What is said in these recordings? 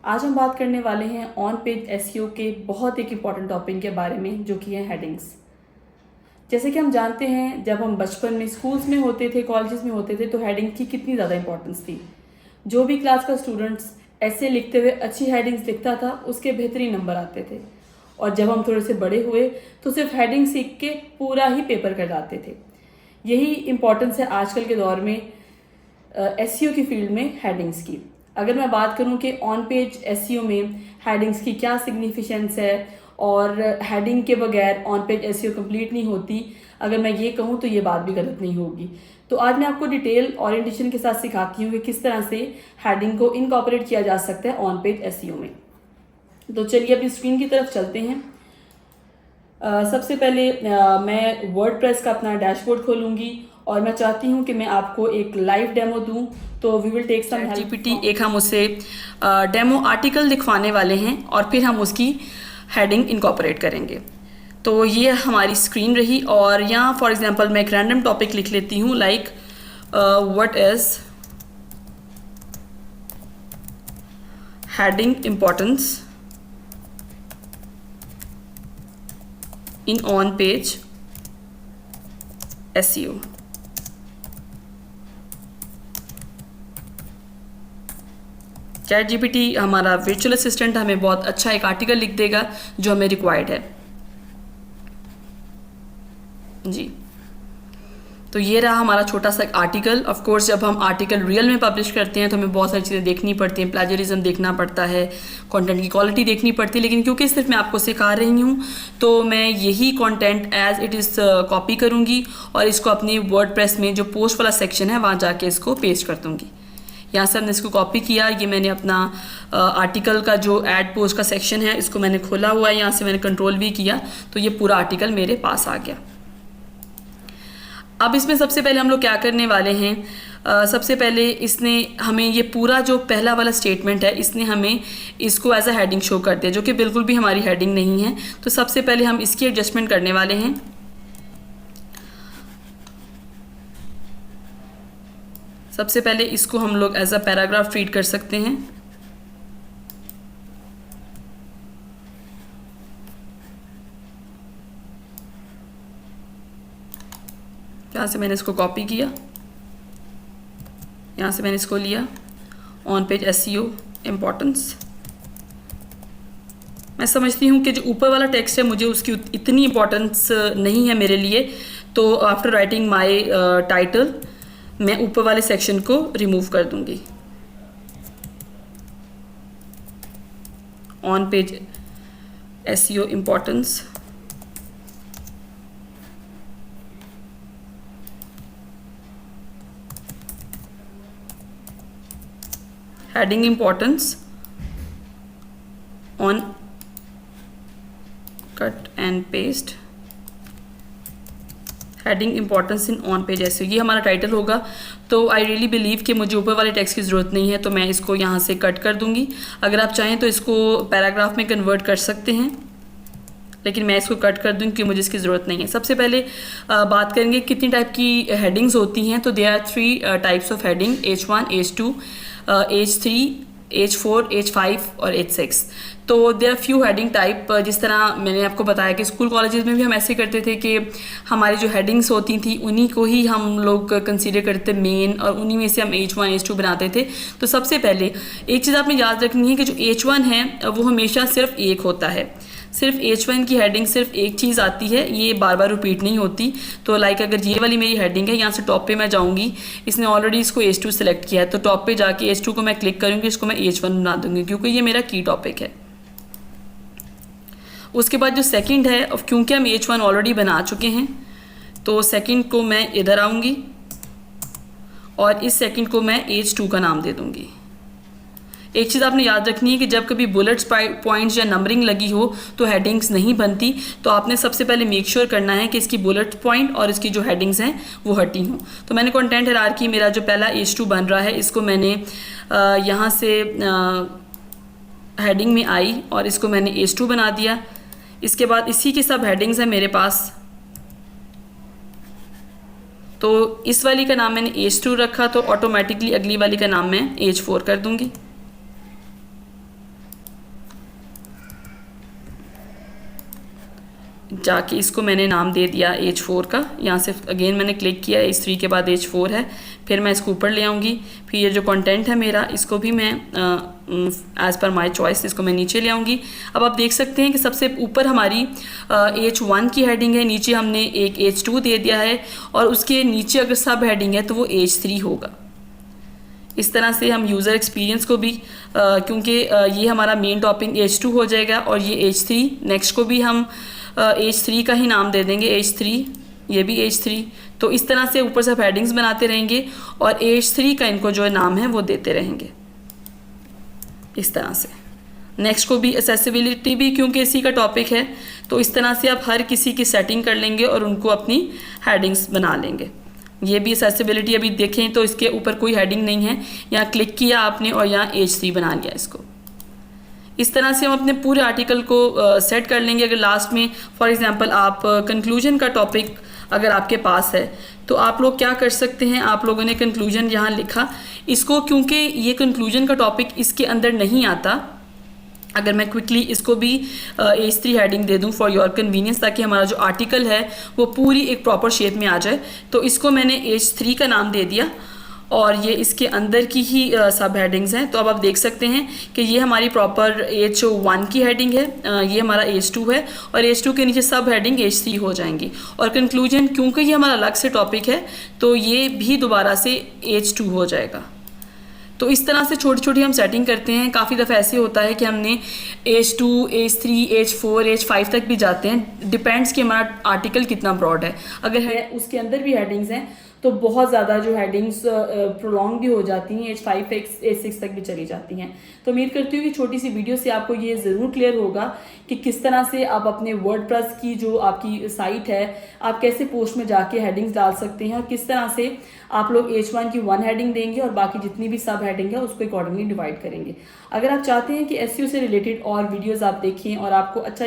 आज हम बात करने वाले हैं ऑन पेज एसईओ के बहुत एक इम्पॉर्टेंट टॉपिक के बारे में जो कि है हेडिंग्स। जैसे कि हम जानते हैं जब हम बचपन में स्कूल्स में होते थे, कॉलेजेस में होते थे तो हेडिंग की कितनी ज़्यादा इंपॉर्टेंस थी। जो भी क्लास का स्टूडेंट्स ऐसे लिखते हुए अच्छी हेडिंग्स लिखता था उसके बेहतरीन नंबर आते थे। और जब हम थोड़े से बड़े हुए तो सिर्फ हेडिंग सीख के पूरा ही पेपर कर जाते थे। यही इम्पॉर्टेंस है आजकल के दौर में एसईओ की फील्ड में हेडिंग्स की। अगर मैं बात करूं कि ऑन पेज एसईओ में हेडिंग्स की क्या सिग्निफिकेंस है और हेडिंग के बगैर ऑन पेज एसईओ कंप्लीट नहीं होती, अगर मैं ये कहूं तो ये बात भी गलत नहीं होगी। तो आज मैं आपको डिटेल ओरिएंटेशन के साथ सिखाती हूँ कि किस तरह से हेडिंग को इनकॉर्पोरेट किया जा सकता है ऑन पेज एसईओ में। तो चलिए अपनी स्क्रीन की तरफ चलते हैं। सबसे पहले मैं वर्डप्रेस का अपना डैशबोर्ड खोलूंगी और मैं चाहती हूँ कि मैं आपको एक लाइव डेमो दूँ। तो we will take some help GPT. एक हम उसे डेमो आर्टिकल लिखवाने वाले हैं और फिर हम उसकी हेडिंग इनकॉर्पोरेट करेंगे। तो ये हमारी स्क्रीन रही और यहाँ फॉर एग्जांपल मैं एक रैंडम टॉपिक लिख लेती हूँ like what is heading importance in on page SEO। Chat GPT हमारा वर्चुअल असिस्टेंट हमें बहुत अच्छा एक आर्टिकल लिख देगा जो हमें रिक्वायर्ड है जी। तो ये रहा हमारा छोटा सा आर्टिकल। ऑफ कोर्स जब हम आर्टिकल रियल में पब्लिश करते हैं तो हमें बहुत सारी चीज़ें देखनी पड़ती हैं, प्लेजरिज्म देखना पड़ता है, कंटेंट की क्वालिटी देखनी पड़ती है। लेकिन क्योंकि सिर्फ मैं आपको सिखा रही हूँ तो मैं यही content as it is copy करूँगी और इसको अपनी वर्डप्रेस में जो पोस्ट वाला सेक्शन है वहाँ जाके इसको पेस्ट कर दूँगी। यहाँ से हमने इसको कॉपी किया, ये मैंने अपना आर्टिकल का जो एड पोस्ट का सेक्शन है इसको मैंने खोला हुआ है, यहाँ से मैंने कंट्रोल भी किया तो ये पूरा आर्टिकल मेरे पास आ गया। अब इसमें सबसे पहले हम लोग क्या करने वाले हैं, सबसे पहले इसने हमें ये पूरा जो पहला वाला स्टेटमेंट है इसने हमें इसको एज अ हेडिंग शो कर दिया जो कि बिल्कुल भी हमारी हेडिंग नहीं है। तो सबसे पहले हम इसकी एडजस्टमेंट करने वाले हैं। सबसे पहले इसको हम लोग एज अ पैराग्राफ ट्रीट कर सकते हैं। यहाँ से मैंने इसको कॉपी किया, यहाँ से मैंने इसको लिया ऑन पेज एसईओ इम्पोर्टेंस। मैं समझती हूँ कि जो ऊपर वाला टेक्स्ट है मुझे उसकी इतनी इम्पोर्टेंस नहीं है मेरे लिए, तो आफ्टर राइटिंग माय टाइटल मैं ऊपर वाले सेक्शन को रिमूव कर दूँगी। On page SEO importance heading importance on cut and paste heading importance in on page SEO, ये हमारा टाइटल होगा। तो आई रियली बिलीव कि मुझे ऊपर वाले टेक्स्ट की ज़रूरत नहीं है तो मैं इसको यहाँ से कट कर दूँगी। अगर आप चाहें तो इसको पैराग्राफ में कन्वर्ट कर सकते हैं लेकिन मैं इसको कट कर दूँ क्योंकि मुझे इसकी ज़रूरत नहीं है। सबसे पहले बात करेंगे कितनी टाइप की हेडिंग्स होती हैं। तो there are 3 types of heading, H1, H2, H3, H4, H5 और H6। तो there are few heading type. जिस तरह मैंने आपको बताया कि स्कूल कॉलेजेस में भी हम ऐसे करते थे कि हमारी जो हेडिंग्स होती थी उन्हीं को ही हम लोग कंसीडर करते थे मेन और उन्हीं में से हम H1, H2 बनाते थे। तो सबसे पहले एक चीज़ आपने याद रखनी है कि जो H1 है वो हमेशा सिर्फ एक होता है। सिर्फ H1 की हेडिंग सिर्फ एक चीज़ आती है, ये बार बार रिपीट नहीं होती। तो लाइक अगर ये वाली मेरी हेडिंग है, यहाँ से टॉप पे मैं जाऊँगी, इसने ऑलरेडी इसको H2 सेलेक्ट किया है तो टॉप पे जाके H2 को मैं क्लिक करूँगी, इसको मैं H1 बना दूँगी क्योंकि ये मेरा की टॉपिक है। उसके बाद जो सेकंड है, अब क्योंकि हम H1 ऑलरेडी बना चुके हैं तो सेकंड को मैं इधर आऊँगी और इस सेकंड को मैं H2 का नाम दे दूँगी। एक चीज़ आपने याद रखनी है कि जब कभी बुलेट्स पॉइंट्स या नंबरिंग लगी हो तो हेडिंग्स नहीं बनती। तो आपने सबसे पहले मेक श्योर करना है कि इसकी बुलेट पॉइंट और इसकी जो हेडिंग्स हैं वो हटी हों। तो मैंने कंटेंट हायरार्की मेरा जो पहला H2 बन रहा है इसको मैंने यहाँ से हेडिंग में आई और इसको मैंने H2 बना दिया। इसके बाद इसी की सब हेडिंग्स हैं मेरे पास। तो इस वाली का नाम मैंने H2 रखा तो ऑटोमेटिकली अगली वाली का नाम मैं H4 कर दूंगी। जाके इसको मैंने नाम दे दिया H4 का। यहाँ से अगेन मैंने क्लिक किया, H3 के बाद H4 है, फिर मैं इसको ऊपर ले आऊँगी। फिर ये जो कंटेंट है मेरा, इसको भी मैं एज़ पर माई चॉइस इसको मैं नीचे ले आऊँगी। अब आप देख सकते हैं कि सबसे ऊपर हमारी H1 की हेडिंग है, नीचे हमने एक H2 दे दिया है, और उसके नीचे अगर सब हेडिंग है तो वो H3 होगा। इस तरह से हम यूज़र एक्सपीरियंस को भी क्योंकि ये हमारा मेन टॉपिक H2 हो जाएगा और ये H3, नेक्स्ट को भी हम H3 का ही नाम दे देंगे, H3, ये भी H3। तो इस तरह से ऊपर से आप हेडिंग्स बनाते रहेंगे और H3 का इनको जो नाम है वो देते रहेंगे इस तरह से। नेक्स्ट को भी एक्सेसिबिलिटी भी क्योंकि इसी का टॉपिक है, तो इस तरह से आप हर किसी की सेटिंग कर लेंगे और उनको अपनी हेडिंग्स बना लेंगे। ये भी एक्सेसिबिलिटी अभी देखें तो इसके ऊपर कोई हेडिंग नहीं है, यहाँ क्लिक किया आपने और यहाँ H3 बना लिया इसको। इस तरह से हम अपने पूरे आर्टिकल को सेट कर लेंगे। अगर लास्ट में फॉर एग्जांपल आप कंक्लूजन का टॉपिक अगर आपके पास है तो आप लोग क्या कर सकते हैं, आप लोगों ने कंक्लूजन यहाँ लिखा, इसको क्योंकि ये कंक्लूजन का टॉपिक इसके अंदर नहीं आता, अगर मैं क्विकली इसको भी H3 हेडिंग दे दूं फॉर योर कन्वीनियंस, ताकि हमारा जो आर्टिकल है वो पूरी एक प्रॉपर शेप में आ जाए, तो इसको मैंने H3 का नाम दे दिया और ये इसके अंदर की ही सब हेडिंग्स हैं। तो अब आप देख सकते हैं कि ये हमारी प्रॉपर H1 की हेडिंग है, ये हमारा H2 है और H2 के नीचे सब हेडिंग H3 हो जाएंगी। और कंक्लूजन क्योंकि ये हमारा अलग से टॉपिक है तो ये भी दोबारा से H2 हो जाएगा। तो इस तरह से छोटी छोटी हम सेटिंग करते हैं। काफ़ी दफ़ा ऐसे होता है कि हमने H2, H3, H4, H5 तक भी जाते हैं, डिपेंड्स कि हमारा आर्टिकल कितना ब्रॉड है। अगर है उसके अंदर भी हेडिंग्स हैं तो बहुत ज़्यादा जो हेडिंग्स प्रोलॉन्ग भी हो जाती हैं, H5, H6 तक भी चली जाती हैं। तो उम्मीद करती हूँ कि छोटी सी वीडियो से आपको ये ज़रूर क्लियर होगा कि किस तरह से आप अपने वर्डप्रेस की जो आपकी साइट है, आप कैसे पोस्ट में जाके हेडिंग्स डाल सकते हैं और किस तरह से आप लोग H1 की 1 हेडिंग देंगे और बाकी जितनी भी सब हेडिंग है उसको अकॉर्डिंगली डिवाइड करेंगे। अगर आप चाहते हैं कि SEO से रिलेटेड और वीडियोज़ आप देखें और आपको अच्छा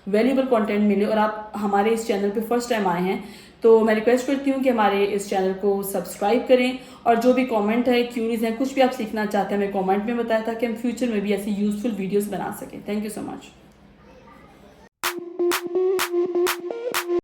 वैल्यूएबल कंटेंट मिले और आप हमारे इस चैनल पे फर्स्ट टाइम आए हैं, तो मैं रिक्वेस्ट करती हूँ कि हमारे इस चैनल को सब्सक्राइब करें और जो भी कमेंट है, क्यूरीज हैं, कुछ भी आप सीखना चाहते हैं हमें कमेंट में बताएं ताकि हम फ्यूचर में भी ऐसी यूजफुल वीडियोस बना सकें। Thank you so much.